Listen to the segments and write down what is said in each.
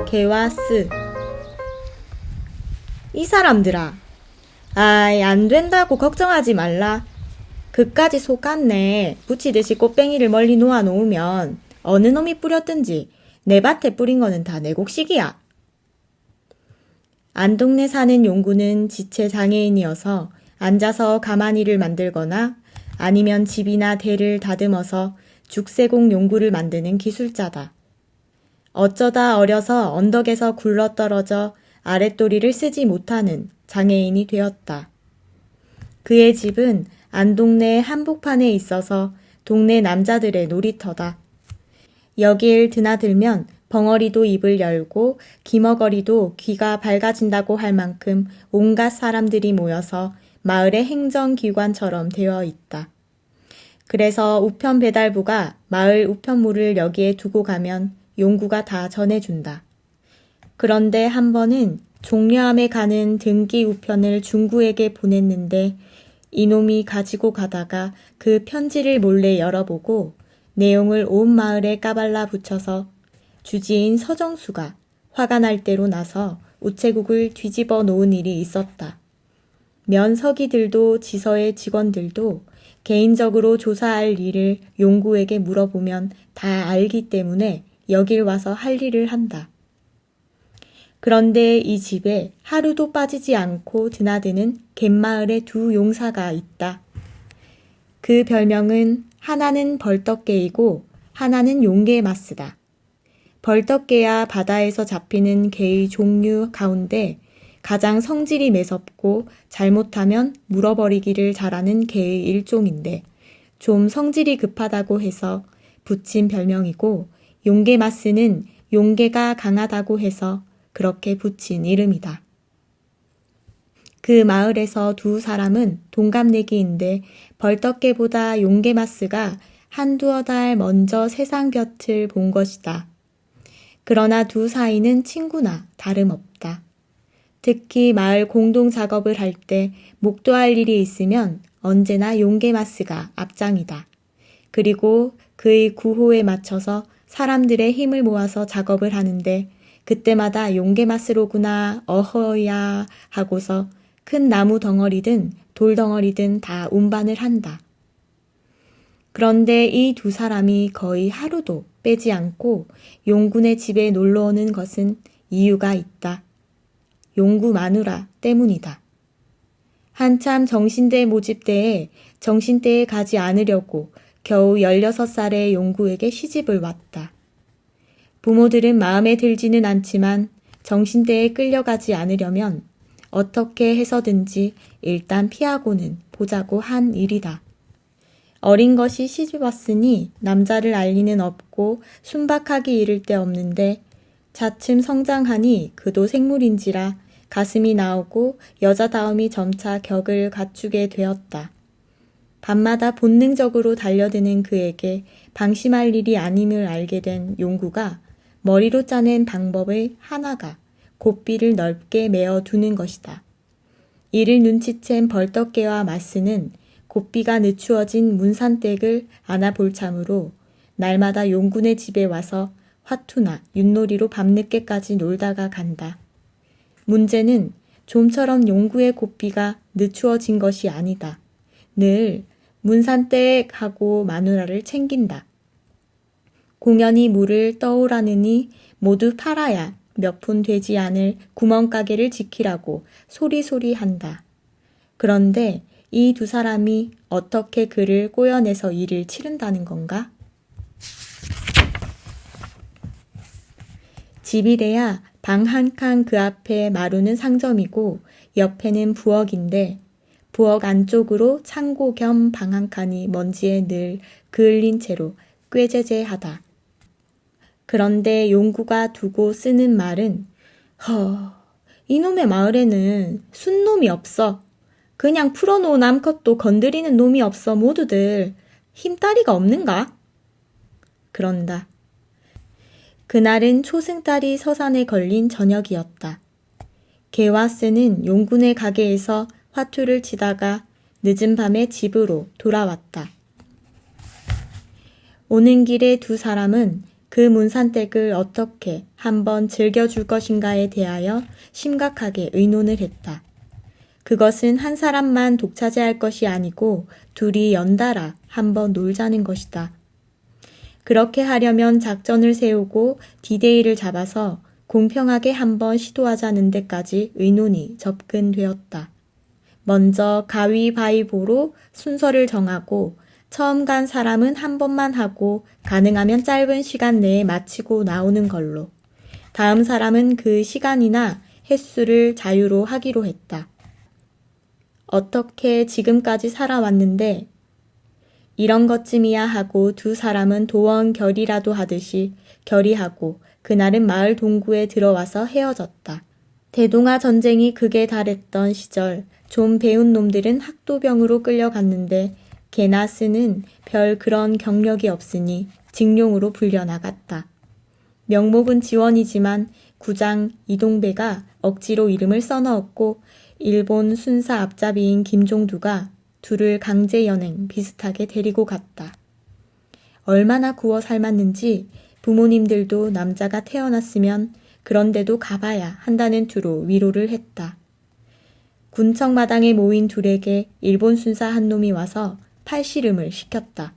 개와 스. 이 사람들아, 아이 안 된다고 걱정하지 말라. 그까지 속았네. 부치듯이 꽃뱅이를 멀리 놓아놓으면 어느 놈이 뿌렸든지 내 밭에 뿌린 거는 다 내 곡식이야. 안동네 사는 용구는 지체 장애인이어서 앉아서 가마니를 만들거나 아니면 집이나 대를 다듬어서 죽세공 용구를 만드는 기술자다. 어쩌다 어려서 언덕에서 굴러떨어져 아랫도리를 쓰지 못하는 장애인이 되었다. 그의 집은 안동네 한복판에 있어서 동네 남자들의 놀이터다. 여길 드나들면 벙어리도 입을 열고 기머거리도 귀가 밝아진다고 할 만큼 온갖 사람들이 모여서 마을의 행정기관처럼 되어 있다. 그래서 우편 배달부가 마을 우편물을 여기에 두고 가면 용구가 다 전해준다. 그런데 한 번은 종려함에 가는 등기 우편을 중구에게 보냈는데 이놈이 가지고 가다가 그 편지를 몰래 열어보고 내용을 온 마을에 까발라 붙여서 주지인 서정수가 화가 날 대로 나서 우체국을 뒤집어 놓은 일이 있었다. 면서기들도 지서의 직원들도 개인적으로 조사할 일을 용구에게 물어보면 다 알기 때문에 여길 와서 할 일을 한다. 그런데 이 집에 하루도 빠지지 않고 드나드는 갯마을의 두 용사가 있다. 그 별명은 하나는 벌떡개이고 하나는 용개마스다. 벌떡개야 바다에서 잡히는 개의 종류 가운데 가장 성질이 매섭고 잘못하면 물어버리기를 잘하는 개의 일종인데 좀 성질이 급하다고 해서 붙인 별명이고 용개마스는 용개가 강하다고 해서 그렇게 붙인 이름이다. 그 마을에서 두 사람은 동갑내기인데 벌떡개보다 용개마스가 한두어 달 먼저 세상 곁을 본 것이다. 그러나 두 사이는 친구나 다름없다. 특히 마을 공동 작업을 할 때 목도할 일이 있으면 언제나 용개마스가 앞장이다. 그리고 그의 구호에 맞춰서 사람들의 힘을 모아서 작업을 하는데 그때마다 용개마스로구나 어허야 하고서 큰 나무 덩어리든 돌 덩어리든 다 운반을 한다. 그런데 이 두 사람이 거의 하루도 빼지 않고 용군의 집에 놀러 오는 것은 이유가 있다. 용구 마누라 때문이다. 한참 정신대 모집 때에 정신대에 가지 않으려고 겨우 16살의 용구에게 시집을 왔다. 부모들은 마음에 들지는 않지만 정신대에 끌려가지 않으려면 어떻게 해서든지 일단 피하고는 보자고 한 일이다. 어린 것이 시집 왔으니 남자를 알 리는 없고 순박하기 이를 데 없는데 차츰 성장하니 그도 생물인지라 가슴이 나오고 여자다움이 점차 격을 갖추게 되었다. 밤마다 본능적으로 달려드는 그에게 방심할 일이 아님을 알게 된 용구가 머리로 짜낸 방법의 하나가 고삐를 넓게 메어두는 것이다. 이를 눈치챈 벌떡개와 마스는 고삐가 늦추어진 문산댁을 안아볼 참으로 날마다 용군의 집에 와서 화투나 윷놀이로 밤늦게까지 놀다가 간다. 문제는 좀처럼 용구의 고삐가 늦추어진 것이 아니다. 늘 문산댁 하고 마누라를 챙긴다. 공연히 물을 떠오라느니 모두 팔아야 몇 푼 되지 않을 구멍가게를 지키라고 소리소리 한다. 그런데 이 두 사람이 어떻게 그를 꼬여내서 일을 치른다는 건가? 집이래야 방 한 칸 그 앞에 마루는 상점이고 옆에는 부엌인데 부엌 안쪽으로 창고 겸 방 한 칸이 먼지에 늘 그을린 채로 꾀재재하다. 그런데 용구가 두고 쓰는 말은 이놈의 마을에는 순놈이 없어. 그냥 풀어놓은 암컷도 건드리는 놈이 없어 모두들 힘따리가 없는가? 그런다. 그날은 초승달이 서산에 걸린 저녁이었다. 개와 스는 용군의 가게에서 화투를 치다가 늦은 밤에 집으로 돌아왔다. 오는 길에 두 사람은 그 문산댁을 어떻게 한번 즐겨줄 것인가에 대하여 심각하게 의논을 했다. 그것은 한 사람만 독차지할 것이 아니고 둘이 연달아 한번 놀자는 것이다. 그렇게 하려면 작전을 세우고 디데이를 잡아서 공평하게 한번 시도하자는 데까지 의논이 접근되었다. 먼저 가위바위보로 순서를 정하고 처음 간 사람은 한 번만 하고 가능하면 짧은 시간 내에 마치고 나오는 걸로. 다음 사람은 그 시간이나 횟수를 자유로 하기로 했다. 어떻게 지금까지 살아왔는데 이런 것쯤이야 하고 두 사람은 도원 결의라도 하듯이 결의하고 그날은 마을 동구에 들어와서 헤어졌다. 대동아 전쟁이 극에 달했던 시절 좀 배운 놈들은 학도병으로 끌려갔는데 개나 쓰는 별 그런 경력이 없으니 징용으로 불려나갔다. 명목은 지원이지만 구장 이동배가 억지로 이름을 써넣었고 일본 순사 앞잡이인 김종두가 둘을 강제 연행 비슷하게 데리고 갔다. 얼마나 구워 삶았는지 부모님들도 남자가 태어났으면 그런데도 가봐야 한다는 투로 위로를 했다. 군청 마당에 모인 둘에게 일본 순사 한 놈이 와서 팔씨름을 시켰다.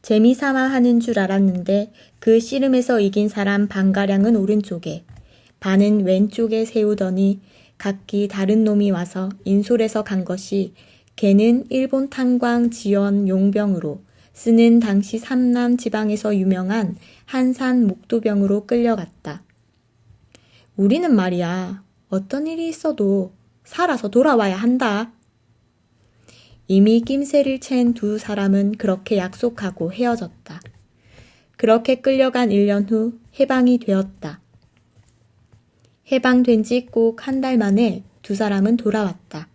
재미삼아 하는 줄 알았는데 그 씨름에서 이긴 사람 반가량은 오른쪽에, 반은 왼쪽에 세우더니 각기 다른 놈이 와서 인솔해서 간 것이 걔는 일본 탄광 지원 용병으로 쓰는 당시 삼남 지방에서 유명한 한산 목도병으로 끌려갔다. 우리는 말이야, 어떤 일이 있어도 살아서 돌아와야 한다. 이미 낌새를 챈 두 사람은 그렇게 약속하고 헤어졌다. 그렇게 끌려간 1년 후 해방이 되었다. 해방된 지 꼭 한 달 만에 두 사람은 돌아왔다.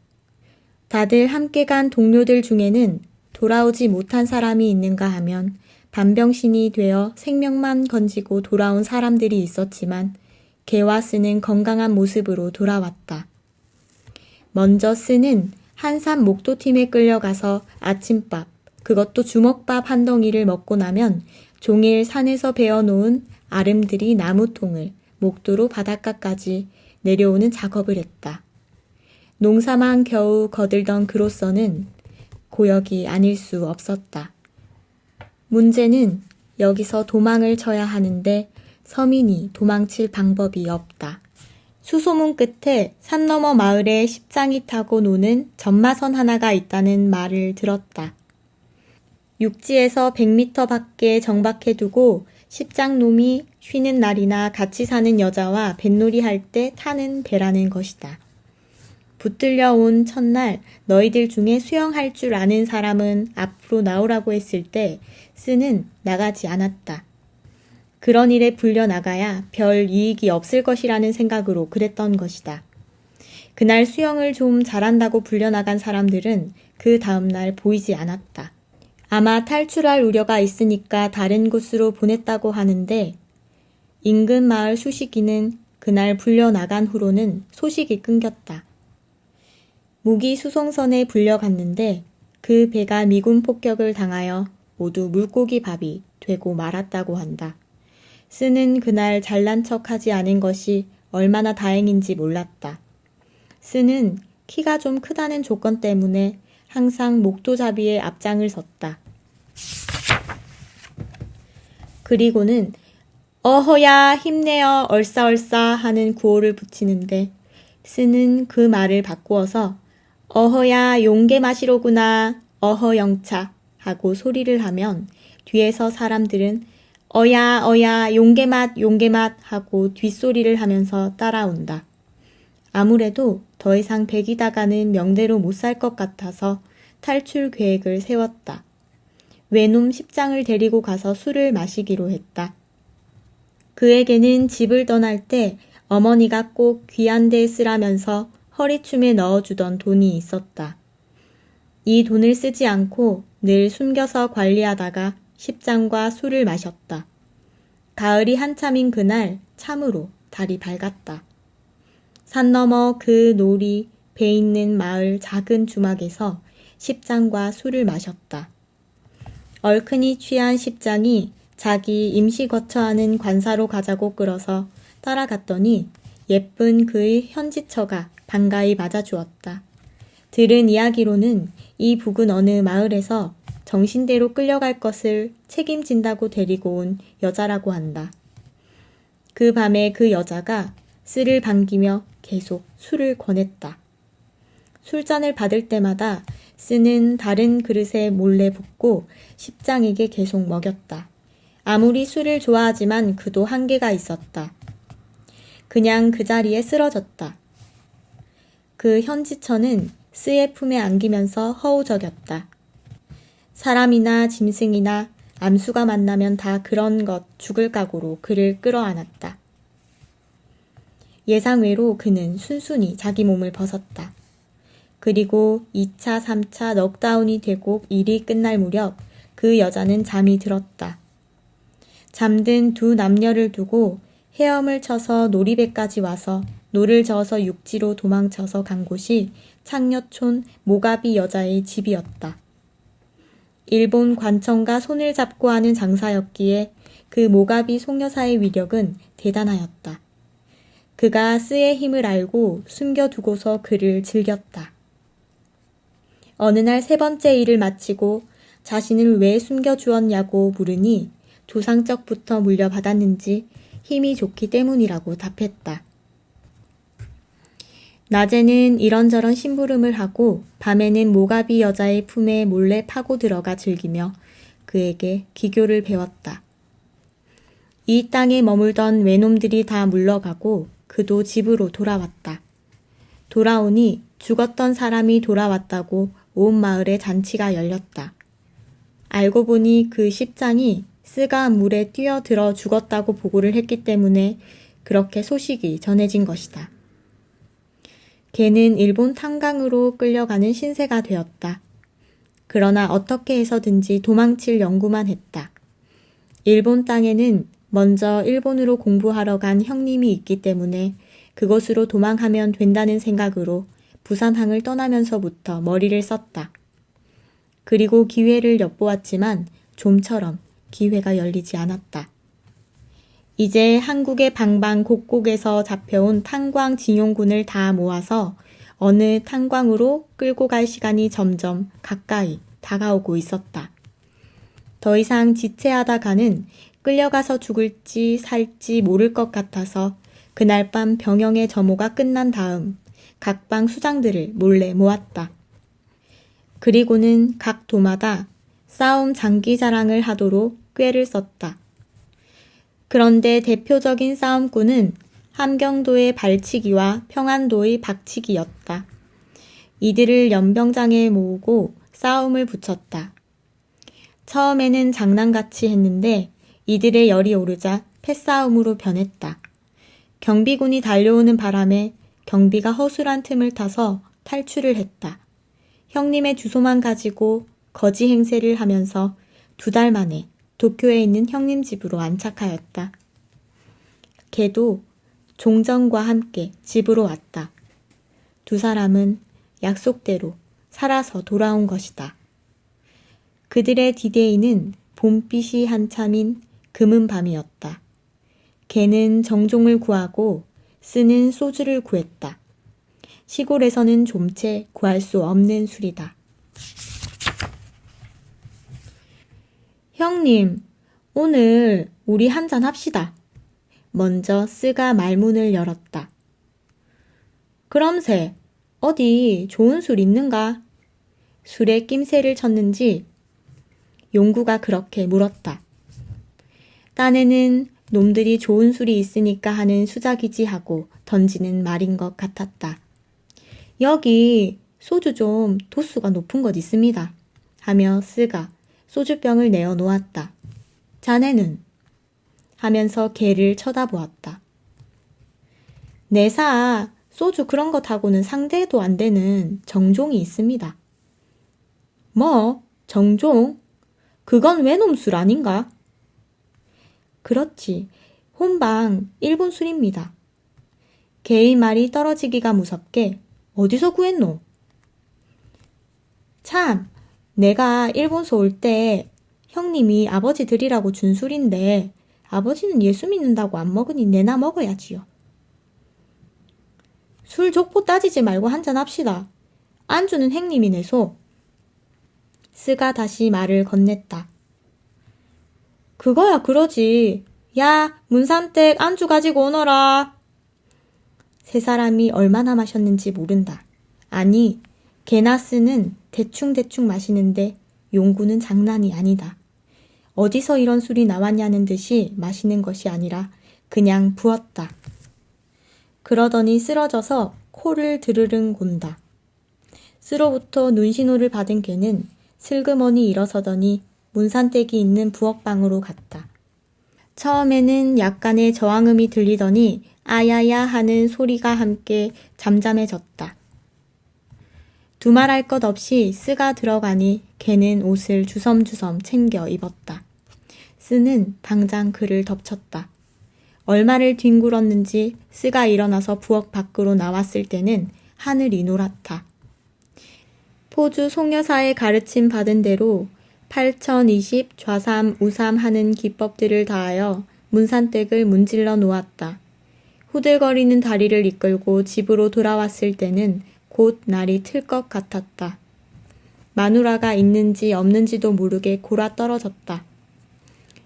다들 함께 간 동료들 중에는 돌아오지 못한 사람이 있는가 하면 반병신이 되어 생명만 건지고 돌아온 사람들이 있었지만 개와 쓰는 건강한 모습으로 돌아왔다. 먼저 쓰는 한산 목도팀에 끌려가서 아침밥, 그것도 주먹밥 한 덩이를 먹고 나면 종일 산에서 베어놓은 아름드리 나무통을 목도로 바닷가까지 내려오는 작업을 했다. 농사만 겨우 거들던 그로서는 고역이 아닐 수 없었다. 문제는 여기서 도망을 쳐야 하는데 서민이 도망칠 방법이 없다. 수소문 끝에 산 너머 마을에 십장이 타고 노는 전마선 하나가 있다는 말을 들었다. 육지에서 100m 밖에 정박해두고 십장놈이 쉬는 날이나 같이 사는 여자와 뱃놀이 할 때 타는 배라는 것이다. 붙들려 온 첫날 너희들 중에 수영할 줄 아는 사람은 앞으로 나오라고 했을 때 쓰는 나가지 않았다. 그런 일에 불려나가야 별 이익이 없을 것이라는 생각으로 그랬던 것이다. 그날 수영을 좀 잘한다고 불려나간 사람들은 그 다음날 보이지 않았다. 아마 탈출할 우려가 있으니까 다른 곳으로 보냈다고 하는데 인근 마을 수식이는 그날 불려나간 후로는 소식이 끊겼다. 무기 수송선에 불려갔는데 그 배가 미군 폭격을 당하여 모두 물고기 밥이 되고 말았다고 한다. 쓰는 그날 잘난 척하지 않은 것이 얼마나 다행인지 몰랐다. 쓰는 키가 좀 크다는 조건 때문에 항상 목도잡이의 앞장을 섰다. 그리고는 어허야 힘내어 얼싸얼싸 하는 구호를 붙이는데 쓰는 그 말을 바꾸어서 어허야 용계 마시로구나 어허 영차 하고 소리를 하면 뒤에서 사람들은 어야 어야 용계맛 용계맛 하고 뒷소리를 하면서 따라온다. 아무래도 더 이상 백이다가는 명대로 못 살 것 같아서 탈출 계획을 세웠다. 외놈 십장을 데리고 가서 술을 마시기로 했다. 그에게는 집을 떠날 때 어머니가 꼭 귀한 데 쓰라면서 허리춤에 넣어주던 돈이 있었다. 이 돈을 쓰지 않고 늘 숨겨서 관리하다가 십장과 술을 마셨다. 가을이 한참인 그날 참으로 달이 밝았다. 산 너머 그 놀이 배 있는 마을 작은 주막에서 십장과 술을 마셨다. 얼큰이 취한 십장이 자기 임시 거처하는 관사로 가자고 끌어서 따라갔더니 예쁜 그의 현지처가 반가이 맞아주었다. 들은 이야기로는 이 북은 어느 마을에서 정신대로 끌려갈 것을 책임진다고 데리고 온 여자라고 한다. 그 밤에 그 여자가 쓰를 반기며 계속 술을 권했다. 술잔을 받을 때마다 쓰는 다른 그릇에 몰래 붓고 십장에게 계속 먹였다. 아무리 술을 좋아하지만 그도 한계가 있었다. 그냥 그 자리에 쓰러졌다. 그 현지처는 쓰의 품에 안기면서 허우적였다. 사람이나 짐승이나 암수가 만나면 다 그런 것 죽을 각오로 그를 끌어안았다. 예상외로 그는 순순히 자기 몸을 벗었다. 그리고 2차, 3차 넉다운이 되고 일이 끝날 무렵 그 여자는 잠이 들었다. 잠든 두 남녀를 두고 헤엄을 쳐서 놀이배까지 와서 노를 저어서 육지로 도망쳐서 간 곳이 창녀촌 모가비 여자의 집이었다. 일본 관청과 손을 잡고 하는 장사였기에 그 모가비 송여사의 위력은 대단하였다. 그가 쓰의 힘을 알고 숨겨두고서 그를 즐겼다. 어느 날 세 번째 일을 마치고 자신을 왜 숨겨주었냐고 물으니 조상적부터 물려받았는지 힘이 좋기 때문이라고 답했다. 낮에는 이런저런 심부름을 하고 밤에는 모가비 여자의 품에 몰래 파고 들어가 즐기며 그에게 기교를 배웠다. 이 땅에 머물던 외놈들이 다 물러가고 그도 집으로 돌아왔다. 돌아오니 죽었던 사람이 돌아왔다고 온 마을에 잔치가 열렸다. 알고 보니 그 십장이 쓰가 물에 뛰어들어 죽었다고 보고를 했기 때문에 그렇게 소식이 전해진 것이다. 걔는 일본 탄광으로 끌려가는 신세가 되었다. 그러나 어떻게 해서든지 도망칠 연구만 했다. 일본 땅에는 먼저 일본으로 공부하러 간 형님이 있기 때문에 그곳으로 도망하면 된다는 생각으로 부산항을 떠나면서부터 머리를 썼다. 그리고 기회를 엿보았지만 좀처럼 기회가 열리지 않았다. 이제 한국의 방방곡곡에서 잡혀온 탄광 징용군을 다 모아서 어느 탄광으로 끌고 갈 시간이 점점 가까이 다가오고 있었다. 더 이상 지체하다가는 끌려가서 죽을지 살지 모를 것 같아서 그날 밤 병영의 점호가 끝난 다음 각방 수장들을 몰래 모았다. 그리고는 각 도마다 싸움 장기 자랑을 하도록 꾀를 썼다. 그런데 대표적인 싸움꾼은 함경도의 발치기와 평안도의 박치기였다. 이들을 연병장에 모으고 싸움을 붙였다. 처음에는 장난같이 했는데 이들의 열이 오르자 패싸움으로 변했다. 경비군이 달려오는 바람에 경비가 허술한 틈을 타서 탈출을 했다. 형님의 주소만 가지고 거지 행세를 하면서 2달 만에 도쿄에 있는 형님 집으로 안착하였다. 걔도 종전과 함께 집으로 왔다. 두 사람은 약속대로 살아서 돌아온 것이다. 그들의 디데이는 봄빛이 한참인 금은 밤이었다. 걔는 정종을 구하고 쓰는 소주를 구했다. 시골에서는 좀채 구할 수 없는 술이다. 형님, 오늘 우리 한잔 합시다. 먼저 쓰가 말문을 열었다. 그럼세, 어디 좋은 술 있는가? 술에 낌새를 쳤는지 용구가 그렇게 물었다. 딴에는 놈들이 좋은 술이 있으니까 하는 수작이지 하고 던지는 말인 것 같았다. 여기 소주 좀 도수가 높은 것 있습니다. 하며 쓰가 소주병을 내어 놓았다. 자네는? 하면서 걔를 쳐다보았다. 내사 소주 그런 것하고는 상대도 안 되는 정종이 있습니다. 뭐? 정종? 그건 외놈 술 아닌가? 그렇지. 혼방 일본 술입니다. 걔의 말이 떨어지기가 무섭게 어디서 구했노? 참, 내가 일본서 올 때 형님이 아버지 드리라고 준 술인데 아버지는 예수 믿는다고 안 먹으니 내나 먹어야지요. 술 족보 따지지 말고 한잔 합시다. 안주는 행님이 내소. 스가 다시 말을 건넸다. 그거야 그러지. 야, 문산댁 안주 가지고 오너라. 세 사람이 얼마나 마셨는지 모른다. 아니, 개나 스는 대충대충 마시는데 용구는 장난이 아니다. 어디서 이런 술이 나왔냐는 듯이 마시는 것이 아니라 그냥 부었다. 그러더니 쓰러져서 코를 드르릉 곤다. 스로부터 눈신호를 받은 개는 슬그머니 일어서더니 문산댁이 있는 부엌방으로 갔다. 처음에는 약간의 저항음이 들리더니 아야야 하는 소리가 함께 잠잠해졌다. 두말할 것 없이 스가 들어가니 개는 옷을 주섬주섬 챙겨 입었다. 스는 당장 그를 덮쳤다. 얼마를 뒹굴었는지 스가 일어나서 부엌 밖으로 나왔을 때는 하늘이 노랗다. 포주 송여사의 가르침 받은 대로 8020 좌삼 우삼 하는 기법들을 다하여 문산댁을 문질러 놓았다. 후들거리는 다리를 이끌고 집으로 돌아왔을 때는 곧 날이 틀 것 같았다. 마누라가 있는지 없는지도 모르게 골아 떨어졌다.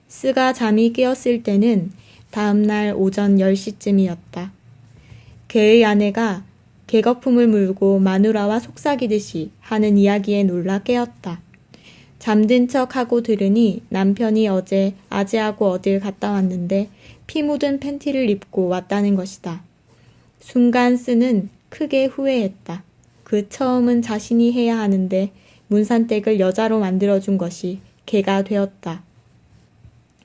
스가 잠이 깨었을 때는 다음날 오전 10시쯤이었다. 개의 아내가 개거품을 물고 마누라와 속삭이듯이 하는 이야기에 놀라 깨었다. 잠든 척하고 들으니 남편이 어제 아재하고 어딜 갔다 왔는데 피 묻은 팬티를 입고 왔다는 것이다. 순간 스는 크게 후회했다. 그 처음은 자신이 해야 하는데 문산댁을 여자로 만들어준 것이 개가 되었다.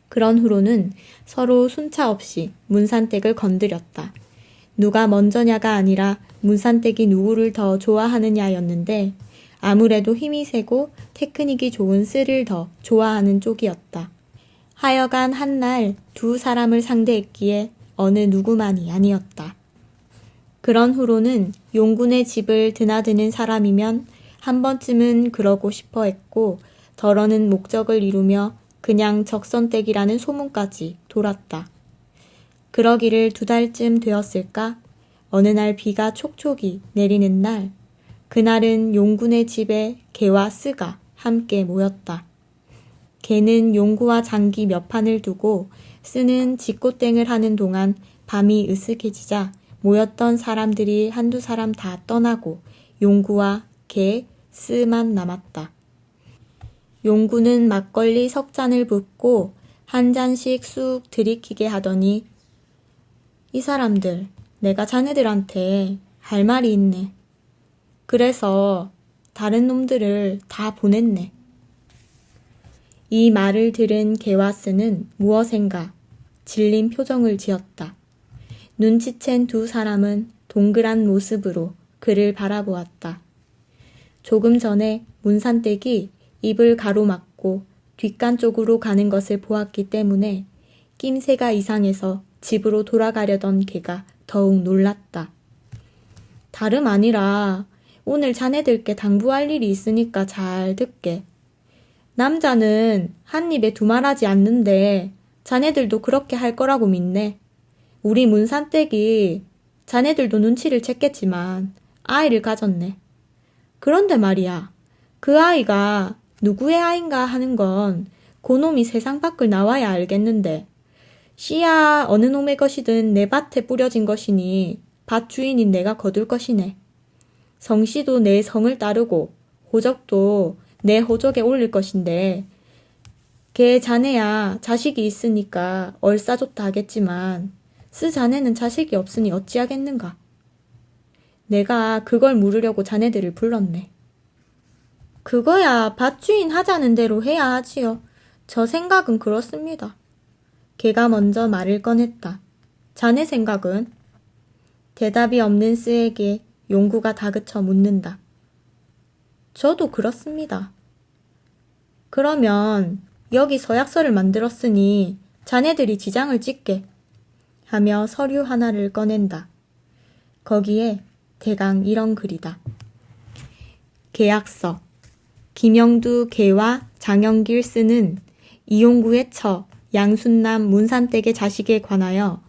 그런 후로는 서로 순차 없이 문산댁을 건드렸다. 누가 먼저냐가 아니라 문산댁이 누구를 더 좋아하느냐였는데 아무래도 힘이 세고 테크닉이 좋은 스를 더 좋아하는 쪽이었다. 하여간 한날 두 사람을 상대했기에 어느 누구만이 아니었다. 그런 후로는 용군의 집을 드나드는 사람이면 한 번쯤은 그러고 싶어 했고 덜어는 목적을 이루며 그냥 적선댁이라는 소문까지 돌았다. 그러기를 2달쯤 되었을까? 어느 날 비가 촉촉이 내리는 날, 그날은 용군의 집에 개와 스가 함께 모였다. 개는 용구와 장기 몇 판을 두고 스는 직고땡을 하는 동안 밤이 으슥해지자 모였던 사람들이 한두 사람 다 떠나고 용구와 개, 스만 남았다. 용구는 막걸리 3잔을 붓고 한 잔씩 쑥 들이키게 하더니 이 사람들 내가 자네들한테 할 말이 있네. 그래서 다른 놈들을 다 보냈네. 이 말을 들은 개와 스는 무엇인가 질린 표정을 지었다. 눈치챈 두 사람은 동그란 모습으로 그를 바라보았다. 조금 전에 문산댁이 입을 가로막고 뒷간 쪽으로 가는 것을 보았기 때문에 낌새가 이상해서 집으로 돌아가려던 개가 더욱 놀랐다. 다름 아니라 오늘 자네들께 당부할 일이 있으니까 잘 듣게. 남자는 한 입에 두말하지 않는데 자네들도 그렇게 할 거라고 믿네. 우리 문산댁이 자네들도 눈치를 챘겠지만 아이를 가졌네. 그런데 말이야, 그 아이가 누구의 아인가 하는 건 그놈이 세상 밖을 나와야 알겠는데 씨야 어느 놈의 것이든 내 밭에 뿌려진 것이니 밭 주인인 내가 거둘 것이네. 성씨도 내 성을 따르고 호적도 내 호적에 올릴 것인데 걔 자네야 자식이 있으니까 얼싸좋다 하겠지만 스 자네는 자식이 없으니 어찌하겠는가. 내가 그걸 물으려고 자네들을 불렀네. 그거야 밭주인 하자는 대로 해야 하지요. 저 생각은 그렇습니다. 걔가 먼저 말을 꺼냈다. 자네 생각은? 대답이 없는 스에게 용구가 다그쳐 묻는다. 저도 그렇습니다. 그러면 여기 서약서를 만들었으니 자네들이 지장을 찍게 하며 서류 하나를 꺼낸다. 거기에 대강 이런 글이다. 계약서. 김영두 개와 장영길 스는 이용구의 처, 양순남 문산댁의 자식에 관하여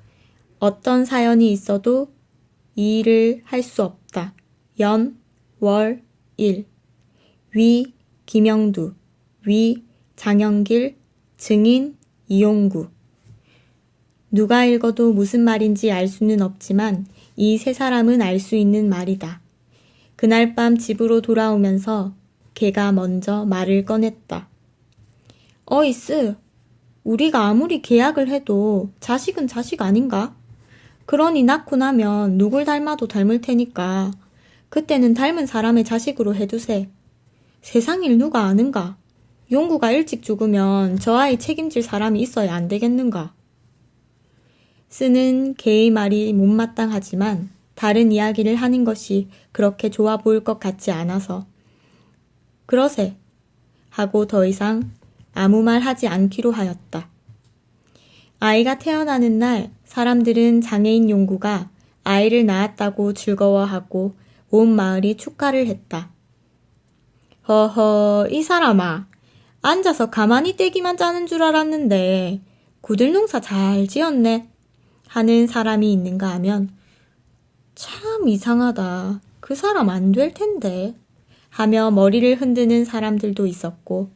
어떤 사연이 있어도 이 일을 할 수 없다. 연, 월, 일. 위, 김영두. 위, 장영길. 증인, 이용구. 누가 읽어도 무슨 말인지 알 수는 없지만 이 세 사람은 알 수 있는 말이다. 그날 밤 집으로 돌아오면서 걔가 먼저 말을 꺼냈다. 어이스, 우리가 아무리 계약을 해도 자식은 자식 아닌가? 그러니 낳고 나면 누굴 닮아도 닮을 테니까 그때는 닮은 사람의 자식으로 해두세. 세상 일 누가 아는가? 용구가 일찍 죽으면 저 아이 책임질 사람이 있어야 안 되겠는가? 쓰는 개의 말이 못마땅하지만 다른 이야기를 하는 것이 그렇게 좋아 보일 것 같지 않아서 그러세 하고 더 이상 아무 말 하지 않기로 하였다. 아이가 태어나는 날 사람들은 장애인 용구가 아이를 낳았다고 즐거워하고 온 마을이 축하를 했다. 허허, 이 사람아. 앉아서 가만히 떼기만 짜는 줄 알았는데 구들 농사 잘 지었네 하는 사람이 있는가 하면 참 이상하다. 그 사람 안 될 텐데 하며 머리를 흔드는 사람들도 있었고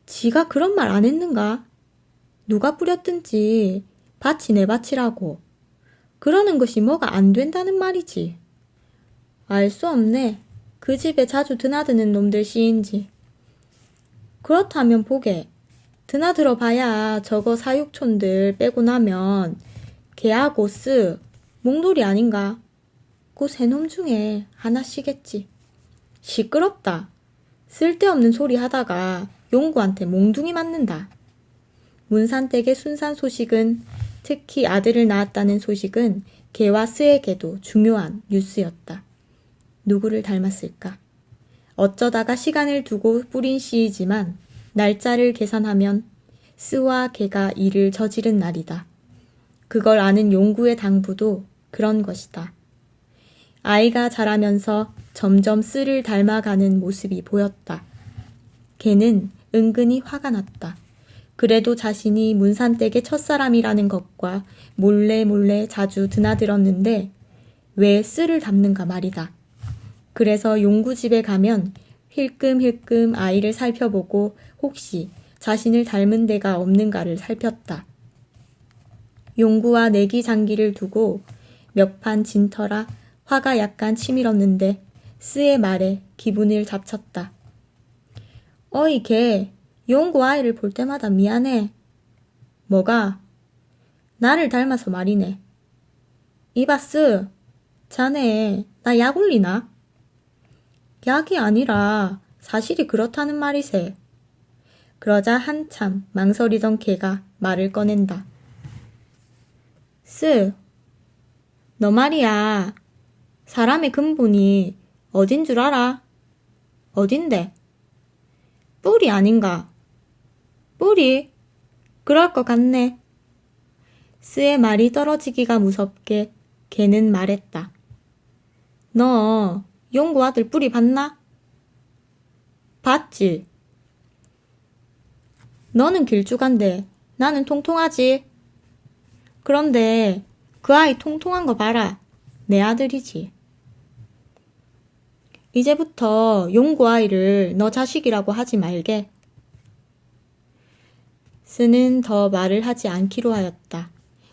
지가 그런 말 안 했는가? 누가 뿌렸든지 밭이 내 밭이라고. 그러는 것이 뭐가 안 된다는 말이지. 알 수 없네. 그 집에 자주 드나드는 놈들 시인지. 그렇다면 보게. 드나들어 봐야 저거 사육촌들 빼고 나면 개하고 쓰 몽돌이 아닌가? 그 세 놈 중에 하나씩겠지. 시끄럽다. 쓸데없는 소리 하다가 용구한테 몽둥이 맞는다. 문산댁의 순산 소식은 특히 아들을 낳았다는 소식은 개와 스에게도 중요한 뉴스였다. 누구를 닮았을까? 어쩌다가 시간을 두고 뿌린 시이지만 날짜를 계산하면 스와 개가 이를 저지른 날이다. 그걸 아는 용구의 당부도 그런 것이다. 아이가 자라면서 점점 스를 닮아가는 모습이 보였다. 개는 은근히 화가 났다. 그래도 자신이 문산댁의 첫사람이라는 것과 몰래 자주 드나들었는데 왜 스를 닮는가 말이다. 그래서 용구 집에 가면 힐끔힐끔 아이를 살펴보고 혹시 자신을 닮은 데가 없는가를 살폈다. 용구와 내기 장기를 두고 몇 판 진터라 화가 약간 치밀었는데 스의 말에 기분을 잡쳤다. 어이 개, 용구 아이를 볼 때마다 미안해. 뭐가? 나를 닮아서 말이네. 이봐 스, 자네 나 약 올리나? 약이 아니라 사실이 그렇다는 말이세. 그러자 한참 망설이던 개가 말을 꺼낸다. 스, 너 말이야. 사람의 근본이 어딘 줄 알아? 어딘데? 뿔이 아닌가? 뿔이? 그럴 것 같네. 스의 말이 떨어지기가 무섭게 개는 말했다. 너 용구 아들 뿔이 봤나? 봤지. 너는 길쭉한데 나는 통통하지. 그런데 그 아이 통통한 거 봐라. 내 아들이지. 이제부터 용구 아이를 너 자식이라고 하지 말게. 스는 더 말을 하지 않기로 하였다.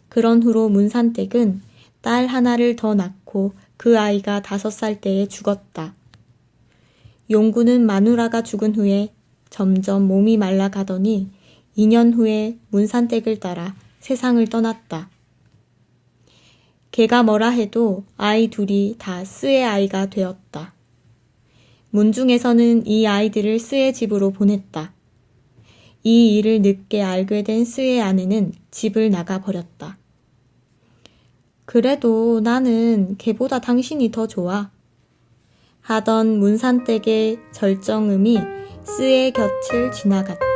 그런 후로 문산댁은 딸 하나를 더 낳고 그 아이가 5살 때에 죽었다. 용구는 마누라가 죽은 후에 점점 몸이 말라가더니 2년 후에 문산댁을 따라 세상을 떠났다. 걔가 뭐라 해도 아이 둘이 다 스의 아이가 되었다. 문중에서는 이 아이들을 스의 집으로 보냈다. 이 일을 늦게 알게 된 스의 아내는 집을 나가버렸다. 그래도 나는 걔보다 당신이 더 좋아. 하던 문산댁의 절정음이 스의 곁을 지나갔다.